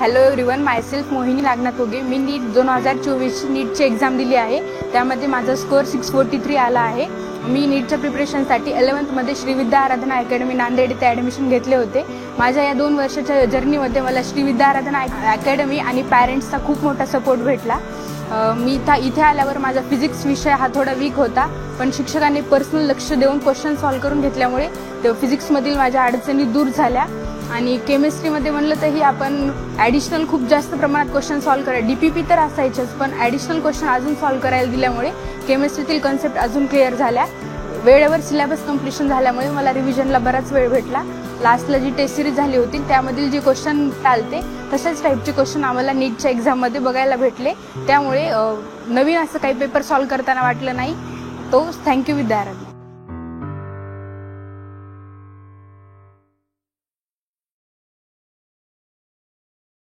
Hello everyone, myself मोहिनी नागनाथ होगे। मी नीट 2024 नीटची exam दिली आहे। त्यामध्ये माझा स्कोअर 643 आला आहे। मी नीटच्या प्रिपरेशनसाठी 11th मध्ये श्री विद्या आराधना अकॅडमी नांदेड येथे ॲडमिशन घेतले होते। माझ्या या 2 वर्षाच्या जर्नीमध्ये मला श्री विद्या आराधना अकॅडमी आणि पॅरेंट्सचा खूप मोठा सपोर्ट भेटला। मी इथे आल्यावर माझा फिजिक्स विषय हा थोडा वीक होता, पण शिक्षकांनी पर्सनल लक्ष देऊन क्वेश्चन सॉल्व्ह करून घेतल्यामुळे फिजिक्समधील माझ्या अडचणी दूर झाल्या। आणि केमिस्ट्रीमध्ये म्हणलं तरी आपण ॲडिशनल खूप जास्त प्रमाणात क्वेश्चन सॉल्व्ह करा, DPP तर असायचेच, पण ॲडिशनल क्वेश्चन अजून सॉल्व्ह करायला दिल्यामुळे केमिस्ट्रीतील कन्सेप्ट अजून क्लिअर झाल्या। वेळेवर सिलेबस कंप्लीशन झाल्यामुळे मला रिव्हिजनला बराच वेळ भेटला। लास्टला जी टेस्ट सिरीज झाली होती त्यामधील जे क्वेश्चन टाळते तसेच टाईपचे क्वेश्चन आम्हाला नीटच्या एक्झाममध्ये बघायला भेटले। त्यामुळे नवीन असं काही पेपर सॉल्व्ह करताना वाटलं नाही। तो थँक्यू विद्या आराधना।